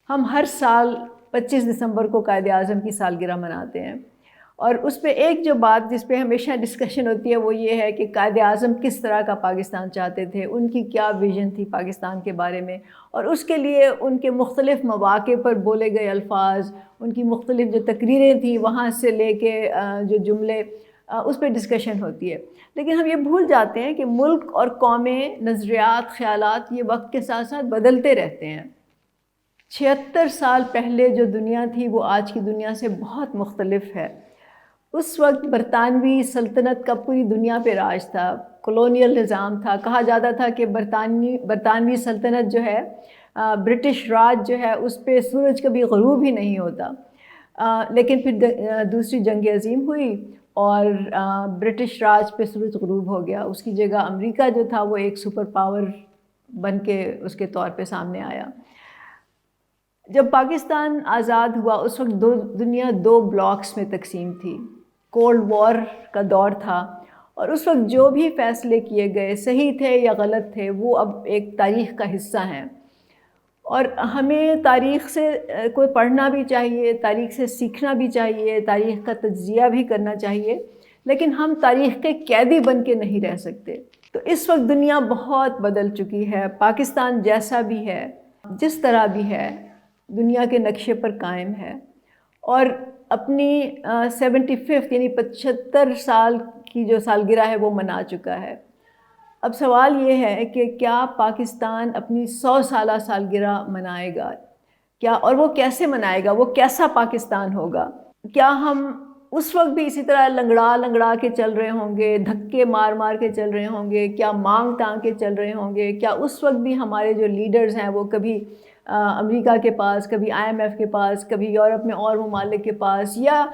ہم ہر سال 25 دسمبر کو قائد اعظم کی سالگرہ مناتے ہیں، اور اس پہ ایک جو بات جس پہ ہمیشہ ڈسکشن ہوتی ہے وہ یہ ہے کہ قائد اعظم کس طرح کا پاکستان چاہتے تھے، ان کی کیا ویژن تھی پاکستان کے بارے میں، اور اس کے لیے ان کے مختلف مواقع پر بولے گئے الفاظ، ان کی مختلف جو تقریریں تھیں وہاں سے لے کے جو جملے، اس پہ ڈسکشن ہوتی ہے۔ لیکن ہم یہ بھول جاتے ہیں کہ ملک اور قومیں، نظریات، خیالات یہ وقت کے ساتھ ساتھ بدلتے رہتے ہیں۔ 76 سال پہلے جو دنیا تھی وہ آج کی دنیا سے بہت مختلف ہے۔ اس وقت برطانوی سلطنت کا پوری دنیا پہ راج تھا، کولونیل نظام تھا، کہا جاتا تھا کہ برطانوی سلطنت جو ہے، برٹش راج جو ہے، اس پہ سورج کبھی غروب ہی نہیں ہوتا۔ لیکن پھر دوسری جنگ عظیم ہوئی اور برٹش راج پہ سورج غروب ہو گیا، اس کی جگہ امریکہ جو تھا وہ ایک سپر پاور بن کے اس کے طور پہ سامنے آیا۔ جب پاکستان آزاد ہوا اس وقت دنیا دو بلاکس میں تقسیم تھی، کولڈ وار کا دور تھا، اور اس وقت جو بھی فیصلے کیے گئے صحیح تھے یا غلط تھے وہ اب ایک تاریخ کا حصہ ہیں، اور ہمیں تاریخ سے کوئی پڑھنا بھی چاہیے، تاریخ سے سیکھنا بھی چاہیے، تاریخ کا تجزیہ بھی کرنا چاہیے، لیکن ہم تاریخ کے قیدی بن کے نہیں رہ سکتے۔ تو اس وقت دنیا بہت بدل چکی ہے، پاکستان جیسا بھی ہے، جس طرح بھی ہے، دنیا کے نقشے پر قائم ہے، اور اپنی 75 یعنی 75 سال کی جو سالگرہ ہے وہ منا چکا ہے۔ اب سوال یہ ہے کہ کیا پاکستان اپنی 100 سالہ سالگرہ منائے گا؟ کیا، اور وہ کیسے منائے گا؟ وہ کیسا پاکستان ہوگا؟ کیا ہم اس وقت بھی اسی طرح لنگڑا کے چل رہے ہوں گے، دھکے مار کے چل رہے ہوں گے؟ کیا مانگ ٹانگ کے چل رہے ہوں گے؟ کیا اس وقت بھی ہمارے جو لیڈرز ہیں وہ کبھی امریکہ کے پاس، کبھی IMF کے پاس، کبھی یورپ میں اور ممالک کے پاس، یا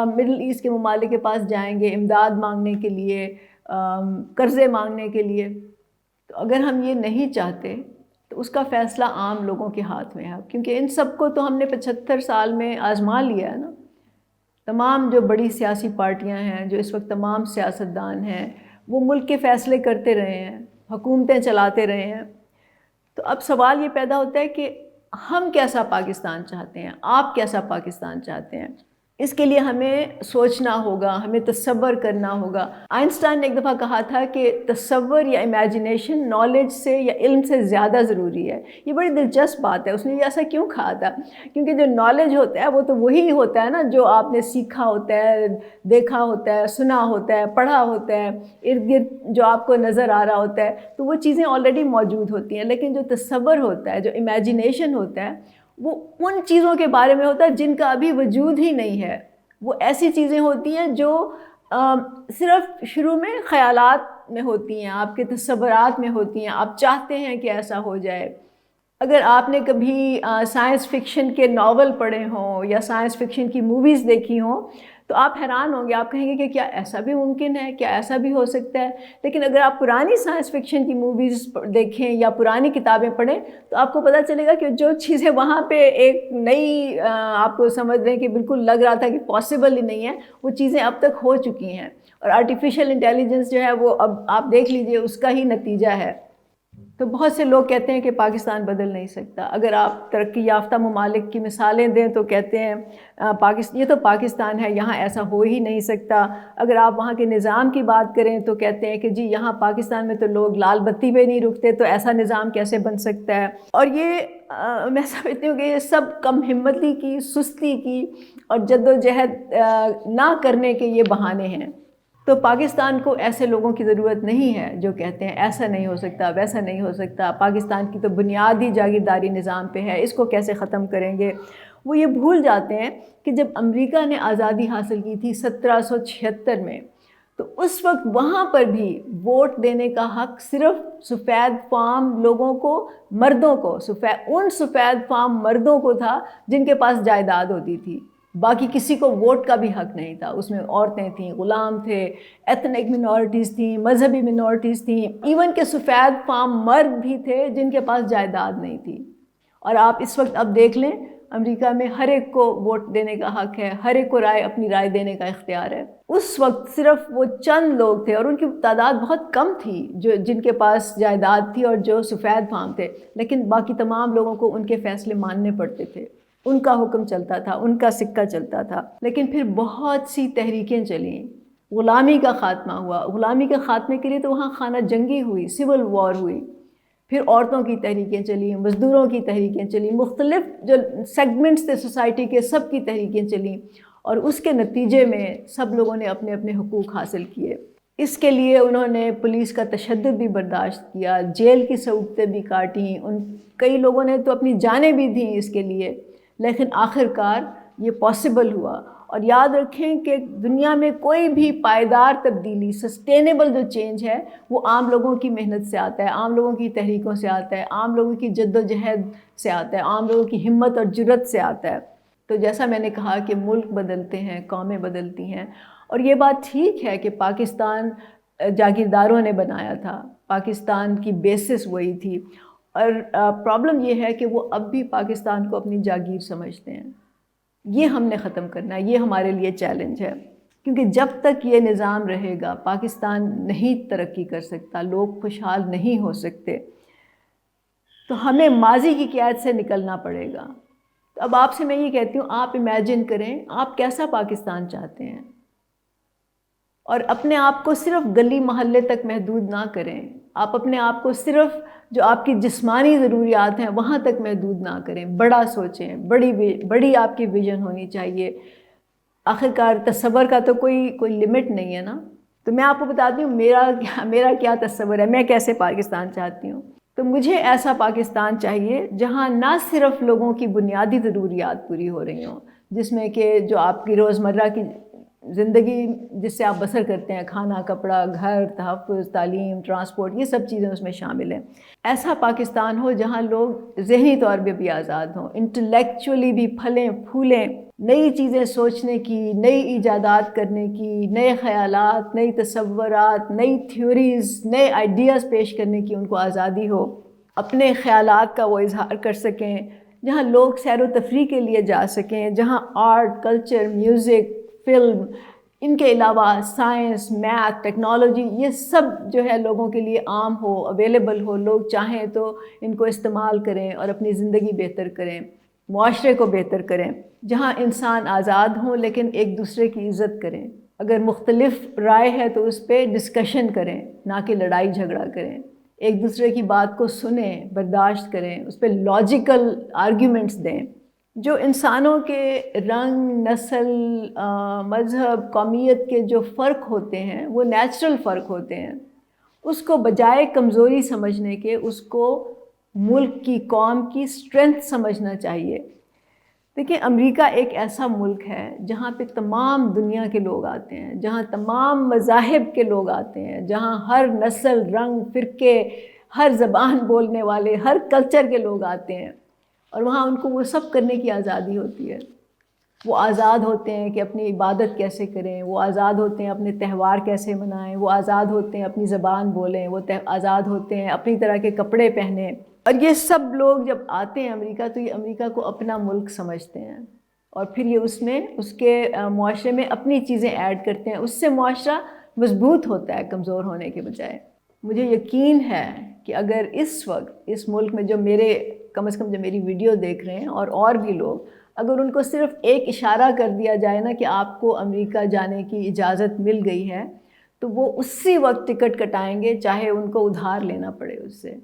مڈل ایسٹ کے ممالک کے پاس جائیں گے امداد مانگنے کے لیے، قرضے مانگنے کے لیے؟ تو اگر ہم یہ نہیں چاہتے تو اس کا فیصلہ عام لوگوں کے ہاتھ میں ہے، کیونکہ ان سب کو تو ہم نے 75 سال میں آزما لیا ہے نا۔ تمام جو بڑی سیاسی پارٹیاں ہیں، جو اس وقت تمام سیاستدان ہیں، وہ ملک کے فیصلے کرتے رہے ہیں، حکومتیں چلاتے رہے ہیں۔ تو اب سوال یہ پیدا ہوتا ہے کہ ہم کیسا پاکستان چاہتے ہیں، آپ کیسا پاکستان چاہتے ہیں؟ اس کے لیے ہمیں سوچنا ہوگا، ہمیں تصور کرنا ہوگا۔ آئنسٹائن نے ایک دفعہ کہا تھا کہ تصور یا امیجنیشن نالج سے یا علم سے زیادہ ضروری ہے۔ یہ بڑی دلچسپ بات ہے، اس نے یہ ایسا کیوں کہا تھا؟ کیونکہ جو نالج ہوتا ہے وہ تو وہی ہوتا ہے نا جو آپ نے سیکھا ہوتا ہے، دیکھا ہوتا ہے، سنا ہوتا ہے، پڑھا ہوتا ہے، ارد گرد جو آپ کو نظر آ رہا ہوتا ہے، تو وہ چیزیں آلریڈی موجود ہوتی ہیں۔ لیکن جو تصور ہوتا ہے، جو امیجنیشن ہوتا ہے، وہ ان چیزوں کے بارے میں ہوتا ہے جن کا ابھی وجود ہی نہیں ہے۔ وہ ایسی چیزیں ہوتی ہیں جو صرف شروع میں خیالات میں ہوتی ہیں، آپ کے تصورات میں ہوتی ہیں، آپ چاہتے ہیں کہ ایسا ہو جائے۔ اگر آپ نے کبھی سائنس فکشن کے ناول پڑھے ہوں یا سائنس فکشن کی موویز دیکھی ہوں تو آپ حیران ہوں گے، آپ کہیں گے کہ کیا ایسا بھی ممکن ہے، کیا ایسا بھی ہو سکتا ہے؟ لیکن اگر آپ پرانی سائنس فکشن کی موویز دیکھیں یا پرانی کتابیں پڑھیں تو آپ کو پتہ چلے گا کہ جو چیزیں وہاں پہ ایک نئی آپ کو سمجھ رہے ہیں کہ بالکل لگ رہا تھا کہ پاسبل ہی نہیں ہے، وہ چیزیں اب تک ہو چکی ہیں۔ اور آرٹیفیشل انٹیلیجنس جو ہے وہ اب آپ دیکھ لیجئے اس کا ہی نتیجہ ہے۔ تو بہت سے لوگ کہتے ہیں کہ پاکستان بدل نہیں سکتا۔ اگر آپ ترقی یافتہ ممالک کی مثالیں دیں تو کہتے ہیں یہ تو پاکستان ہے، یہاں ایسا ہو ہی نہیں سکتا۔ اگر آپ وہاں کے نظام کی بات کریں تو کہتے ہیں کہ جی یہاں پاکستان میں تو لوگ لال بتی پہ نہیں رکتے، تو ایسا نظام کیسے بن سکتا ہے؟ اور یہ میں سمجھتی ہوں کہ یہ سب کم ہمتی کی، سستی کی اور جد و جہد نہ کرنے کے یہ بہانے ہیں۔ تو پاکستان کو ایسے لوگوں کی ضرورت نہیں ہے جو کہتے ہیں ایسا نہیں ہو سکتا، ویسا نہیں ہو سکتا، پاکستان کی تو بنیاد ہی جاگیرداری نظام پہ ہے، اس کو کیسے ختم کریں گے؟ وہ یہ بھول جاتے ہیں کہ جب امریکہ نے آزادی حاصل کی تھی 1776 میں، تو اس وقت وہاں پر بھی ووٹ دینے کا حق صرف سفید فام لوگوں کو، مردوں کو، ان سفید فام مردوں کو تھا جن کے پاس جائیداد ہوتی تھی۔ باقی کسی کو ووٹ کا بھی حق نہیں تھا۔ اس میں عورتیں تھیں، غلام تھے، ایتھنک منورٹیز تھیں، مذہبی منورٹیز تھیں، ایون کہ سفید فام مرد بھی تھے جن کے پاس جائیداد نہیں تھی۔ اور آپ اس وقت اب دیکھ لیں امریکہ میں ہر ایک کو ووٹ دینے کا حق ہے، ہر ایک کو اپنی رائے دینے کا اختیار ہے۔ اس وقت صرف وہ چند لوگ تھے، اور ان کی تعداد بہت کم تھی، جن کے پاس جائیداد تھی اور جو سفید فام تھے، لیکن باقی تمام لوگوں کو ان کے فیصلے ماننے پڑتے تھے، ان کا حکم چلتا تھا، ان کا سکہ چلتا تھا۔ لیکن پھر بہت سی تحریکیں چلیں، غلامی کا خاتمہ ہوا، غلامی کے خاتمے کے لیے تو وہاں خانہ جنگی ہوئی، سول وار ہوئی، پھر عورتوں کی تحریکیں چلیں، مزدوروں کی تحریکیں چلیں، مختلف جو سیگمنٹس تھے سوسائٹی کے سب کی تحریکیں چلیں، اور اس کے نتیجے میں سب لوگوں نے اپنے اپنے حقوق حاصل کیے۔ اس کے لیے انہوں نے پولیس کا تشدد بھی برداشت کیا، جیل کی سعودتیں بھی کاٹیں، کئی لوگوں نے تو اپنی جانیں بھی دیں اس کے لیے، لیکن آخرکار یہ پاسبل ہوا۔ اور یاد رکھیں کہ دنیا میں کوئی بھی پائیدار تبدیلی، سسٹینیبل جو چینج ہے، وہ عام لوگوں کی محنت سے آتا ہے، عام لوگوں کی تحریکوں سے آتا ہے، عام لوگوں کی جد و جہد سے آتا ہے، عام لوگوں کی ہمت اور جرأت سے آتا ہے۔ تو جیسا میں نے کہا کہ ملک بدلتے ہیں، قومیں بدلتی ہیں، اور یہ بات ٹھیک ہے کہ پاکستان جاگیرداروں نے بنایا تھا، پاکستان کی بیسس وہی تھی، اور پرابلم یہ ہے کہ وہ اب بھی پاکستان کو اپنی جاگیر سمجھتے ہیں۔ یہ ہم نے ختم کرنا ہے، یہ ہمارے لیے چیلنج ہے، کیونکہ جب تک یہ نظام رہے گا پاکستان نہیں ترقی کر سکتا، لوگ خوشحال نہیں ہو سکتے، تو ہمیں ماضی کی قید سے نکلنا پڑے گا۔ تو اب آپ سے میں یہ کہتی ہوں، آپ امیجن کریں آپ کیسا پاکستان چاہتے ہیں، اور اپنے آپ کو صرف گلی محلے تک محدود نہ کریں، آپ اپنے آپ کو صرف جو آپ کی جسمانی ضروریات ہیں وہاں تک محدود نہ کریں، بڑا سوچیں، بڑی آپ کی ویژن ہونی چاہیے۔ آخرکار تصور کا تو کوئی لمٹ نہیں ہے نا۔ تو میں آپ کو بتاتی ہوں میرا کیا تصور ہے، میں کیسے پاکستان چاہتی ہوں۔ تو مجھے ایسا پاکستان چاہیے جہاں نہ صرف لوگوں کی بنیادی ضروریات پوری ہو رہی ہوں، جس میں کہ جو آپ کی روزمرہ کی زندگی جس سے آپ بسر کرتے ہیں، کھانا، کپڑا، گھر، تحفظ، تعلیم، ٹرانسپورٹ، یہ سب چیزیں اس میں شامل ہیں۔ ایسا پاکستان ہو جہاں لوگ ذہنی طور پہ بھی آزاد ہوں، انٹلیکچولی بھی پھلیں پھولیں، نئی چیزیں سوچنے کی، نئی ایجادات کرنے کی، نئے خیالات، نئی تصورات، نئی تھیوریز، نئے آئیڈیاز پیش کرنے کی ان کو آزادی ہو، اپنے خیالات کا وہ اظہار کر سکیں، جہاں لوگ سیر و تفریح کے لیے جا سکیں، جہاں آرٹ، کلچر، میوزک، فلم، ان کے علاوہ سائنس، میتھ، ٹیکنالوجی، یہ سب جو ہے لوگوں کے لیے عام ہو، اویلیبل ہو، لوگ چاہیں تو ان کو استعمال کریں اور اپنی زندگی بہتر کریں، معاشرے کو بہتر کریں، جہاں انسان آزاد ہوں لیکن ایک دوسرے کی عزت کریں، اگر مختلف رائے ہے تو اس پہ ڈسکشن کریں، نہ کہ لڑائی جھگڑا کریں، ایک دوسرے کی بات کو سنیں، برداشت کریں، اس پہ لاجیکل آرگیومنٹس دیں۔ جو انسانوں کے رنگ، نسل، مذہب، قومیت کے جو فرق ہوتے ہیں وہ نیچرل فرق ہوتے ہیں، اس کو بجائے کمزوری سمجھنے کے اس کو ملک کی، قوم کی اسٹرینتھ سمجھنا چاہیے۔ دیکھیں، امریکہ ایک ایسا ملک ہے جہاں پہ تمام دنیا کے لوگ آتے ہیں، جہاں تمام مذاہب کے لوگ آتے ہیں، جہاں ہر نسل، رنگ، فرقے، ہر زبان بولنے والے، ہر کلچر کے لوگ آتے ہیں، اور وہاں ان کو وہ سب کرنے کی آزادی ہوتی ہے۔ وہ آزاد ہوتے ہیں کہ اپنی عبادت کیسے کریں، وہ آزاد ہوتے ہیں اپنے تہوار کیسے منائیں، وہ آزاد ہوتے ہیں اپنی زبان بولیں، وہ آزاد ہوتے ہیں اپنی طرح کے کپڑے پہنیں۔ اور یہ سب لوگ جب آتے ہیں امریکہ تو یہ امریکہ کو اپنا ملک سمجھتے ہیں، اور پھر یہ اس کے معاشرے میں اپنی چیزیں ایڈ کرتے ہیں، اس سے معاشرہ مضبوط ہوتا ہے کمزور ہونے کے بجائے۔ مجھے یقین ہے کہ اگر اس وقت اس ملک میں جو کم از کم جو میری ویڈیو دیکھ رہے ہیں اور بھی لوگ، اگر ان کو صرف ایک اشارہ کر دیا جائے نا کہ آپ کو امریکہ جانے کی اجازت مل گئی ہے، تو وہ اسی وقت ٹکٹ کٹائیں گے، چاہے ان کو ادھار لینا پڑے اس سے۔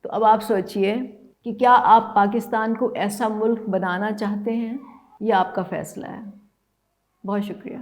تو اب آپ سوچئے کہ کیا آپ پاکستان کو ایسا ملک بنانا چاہتے ہیں؟ یہ آپ کا فیصلہ ہے۔ بہت شکریہ۔